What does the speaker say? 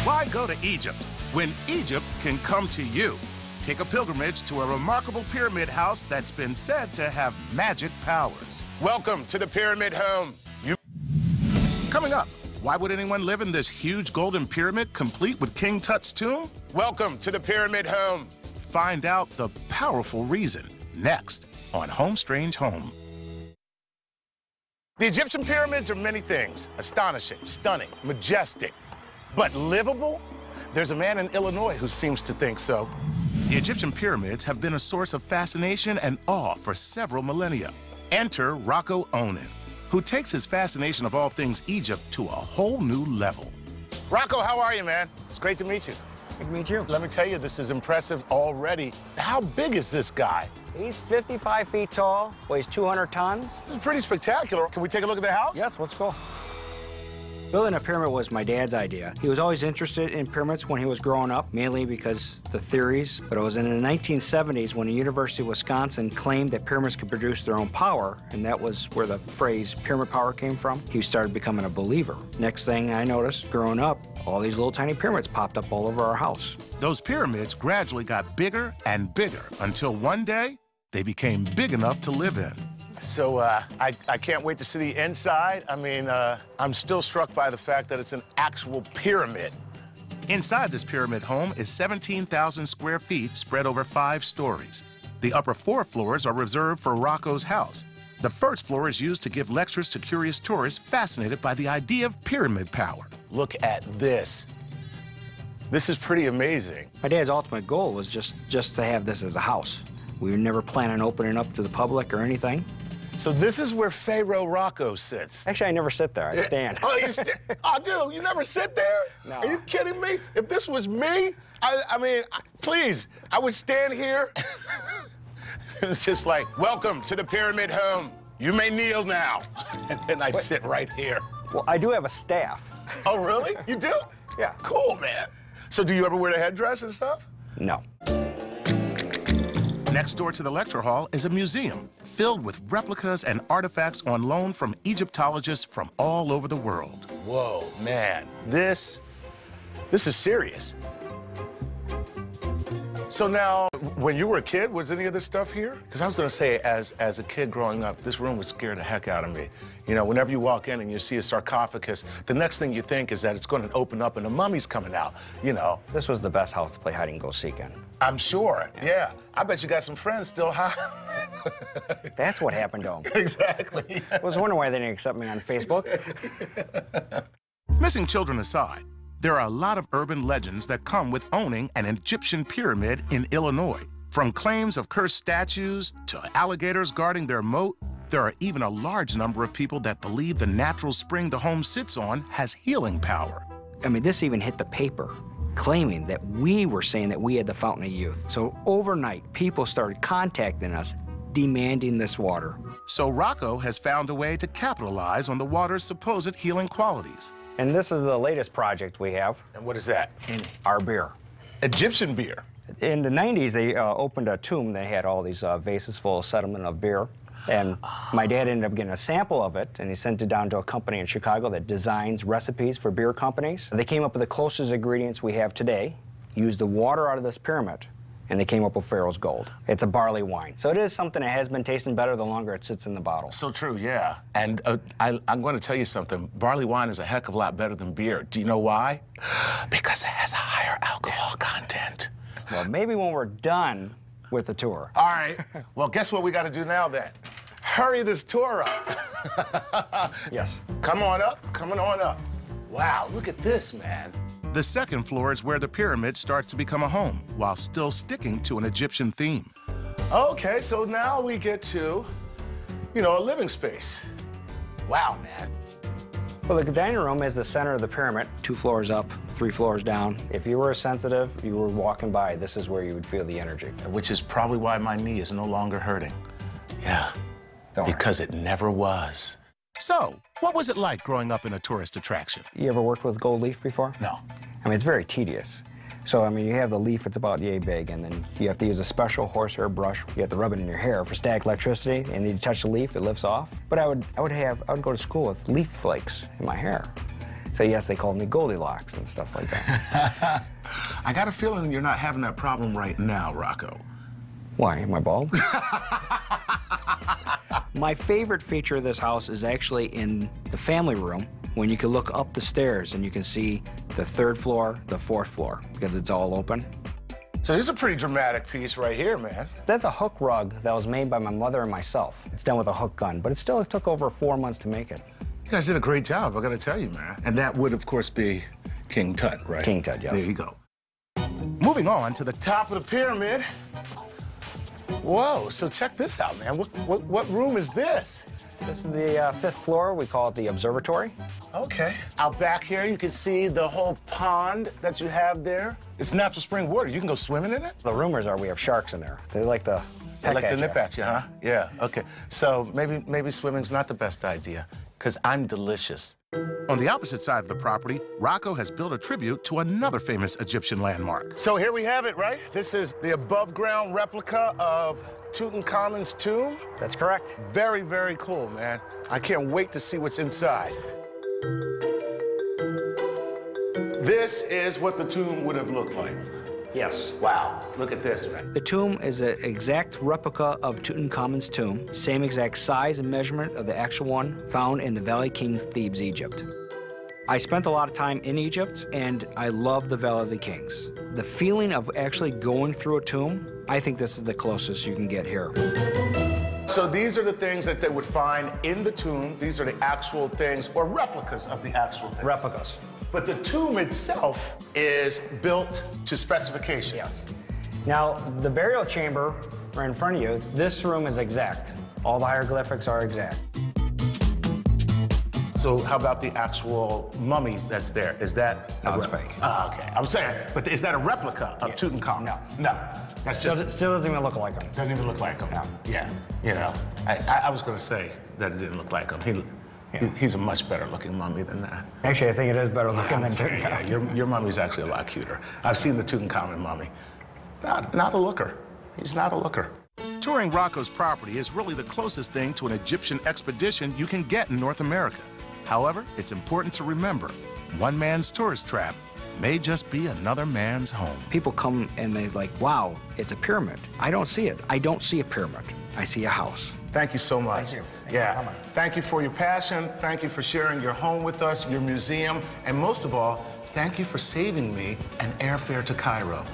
Why go to Egypt when Egypt can come to you? Take a pilgrimage to a remarkable pyramid house that's been said to have magic powers. Welcome to the Pyramid Home. Coming up, why would anyone live in this huge golden pyramid complete with King Tuts Tomb? Welcome to the Pyramid Home. Find out the powerful reason next on Home Strange Home. The Egyptian pyramids are many things: astonishing, stunning, majestic. But livable? There's a man in Illinois who seems to think so. The Egyptian pyramids have been a source of fascination and awe for several millennia. Enter Rocko Onan, who takes his fascination of all things Egypt to a whole new level. Rocko, how are you, man? It's great to meet you. Good to meet you. Let me tell you, this is impressive already. How big is this guy? He's 55 feet tall, weighs 200 tons. This is pretty spectacular. Can we take a look at the house? Yes, let's go. Building a pyramid was my dad's idea. He was always interested in pyramids when he was growing up, mainly because the theories. But it was in the 1970s when the University of Wisconsin claimed that pyramids could produce their own power, and that was where the phrase pyramid power came from. He started becoming a believer. Next thing I noticed, growing up, all these little tiny pyramids popped up all over our house. Those pyramids gradually got bigger and bigger until one day they became big enough to live in. So I can't wait to see the inside. I mean, I'm still struck by the fact that it's an actual pyramid. Inside this pyramid home is 17,000 square feet spread over 5 stories. The upper 4 floors are reserved for Rocko's house. The first floor is used to give lectures to curious tourists fascinated by the idea of pyramid power. Look at this. This is pretty amazing. My dad's ultimate goal was just to have this as a house. We were never planning on opening up to the public or anything. So this is where Pharaoh Rocko sits. Actually, I never sit there. I stand. Oh, dude, you never sit there? No. Are you kidding me? If this was me, I mean, please, I would stand here. It's just like, welcome to the Pyramid Home. You may kneel now. And then I'd sit right here. Well, I do have a staff. Oh, really? You do? Yeah. Cool, man. So do you ever wear the headdress and stuff? No. Next door to the lecture hall is a museum filled with replicas and artifacts on loan from Egyptologists from all over the world. Whoa, man, this is serious. So now, when you were a kid, was any of this stuff here? Because I was going to say, as a kid growing up, this room would scare the heck out of me. You know, whenever you walk in and you see a sarcophagus, the next thing you think is that it's going to open up and a mummy's coming out, you know. This was the best house to play hide and go seek in. I'm sure, yeah. I bet you got some friends still high. That's what happened to them. Exactly. I was wondering why they didn't accept me on Facebook. Missing children aside, there are a lot of urban legends that come with owning an Egyptian pyramid in Illinois. From claims of cursed statues to alligators guarding their moat, there are even a large number of people that believe the natural spring the home sits on has healing power. I mean, this even hit the paper, claiming that we were saying that we had the fountain of youth. So overnight, people started contacting us, demanding this water. So Rocko has found a way to capitalize on the water's supposed healing qualities. And this is the latest project we have. And what is that? Our beer. Egyptian beer. In the 90s, they opened a tomb. They had all these vases full of sediment of beer. And my dad ended up getting a sample of it, and he sent it down to a company in Chicago that designs recipes for beer companies. They came up with the closest ingredients we have today, used the water out of this pyramid, and they came up with Pharaoh's Gold. It's a barley wine. So it is something that has been tasting better the longer it sits in the bottle. So true, yeah. And I'm going to tell you something. Barley wine is a heck of a lot better than beer. Do you know why? Because it has a higher alcohol content. Well, maybe when we're done with the tour. All right. Well, guess what we got to do now, then? Hurry this tour up. Yes. Come on up. Coming on up. Wow, look at this, man. The second floor is where the pyramid starts to become a home, while still sticking to an Egyptian theme. Okay, so now we get to, you know, a living space. Wow, man. Well, the dining room is the center of the pyramid, 2 floors up, 3 floors down. If you were sensitive, you were walking by, this is where you would feel the energy. Which is probably why my knee is no longer hurting. Yeah, Don't because it never was. So, what was it like growing up in a tourist attraction? You ever worked with gold leaf before? No. I mean, it's very tedious. So, I mean, you have the leaf, it's about yay big, and then you have to use a special horsehair brush. You have to rub it in your hair for static electricity, and then you touch the leaf, it lifts off. But I would go to school with leaf flakes in my hair. So yes, they called me Goldilocks and stuff like that. I got a feeling you're not having that problem right now, Rocko. Why, am I bald? My favorite feature of this house is actually in the family room, when you can look up the stairs and you can see the 3rd floor, the 4th floor, because it's all open. So this is a pretty dramatic piece right here, man. That's a hook rug that was made by my mother and myself. It's done with a hook gun, but it still took over 4 months to make it. You guys did a great job, I gotta tell you, man. And that would, of course, be King Tut, right? King Tut, yes. There you go. Moving on to the top of the pyramid. Whoa, so check this out, man. What room is this? This is the 5th floor. We call it the observatory. Okay. Out back here, you can see the whole pond that you have there. It's natural spring water. You can go swimming in it? The rumors are we have sharks in there. They like to They like to nip at you, huh? Yeah, okay. So maybe swimming's not the best idea, because I'm delicious. On the opposite side of the property, Rocko has built a tribute to another famous Egyptian landmark. So here we have it, right? This is the above-ground replica of Tutankhamun's tomb. That's correct. Very, very cool, man. I can't wait to see what's inside. This is what the tomb would have looked like. Yes. Wow, look at this, man. The tomb is an exact replica of Tutankhamun's tomb, same exact size and measurement of the actual one found in the Valley of Kings, Thebes, Egypt. I spent a lot of time in Egypt, and I love the Valley of the Kings. The feeling of actually going through a tomb, I think this is the closest you can get here. So these are the things that they would find in the tomb. These are the actual things, or replicas of the actual thing. Replicas. But the tomb itself is built to specification. Yes. Now, the burial chamber right in front of you, this room is exact. All the hieroglyphics are exact. So how about the actual mummy that's there? Is that No, it's fake. Oh, okay. I'm saying, but is that a replica of Tutankhamun? No. No. That's just... Still doesn't even look like him. Doesn't even look like him. No. Yeah. You know, I was going to say that it didn't look like him. He's a much better looking mummy than that. Actually, I think it is better looking than Tutankhamun. Tutankhamun. Your mummy's actually a lot cuter. I've seen the Tutankhamun mummy. Not a looker. He's not a looker. Touring Rocko's property is really the closest thing to an Egyptian expedition you can get in North America. However, it's important to remember, one man's tourist trap may just be another man's home. People come and they're like, wow, it's a pyramid. I don't see it. I don't see a pyramid. I see a house. Thank you so much. Thank you. Yeah. Thank you for your passion. Thank you for sharing your home with us, your museum, and most of all, thank you for saving me an airfare to Cairo.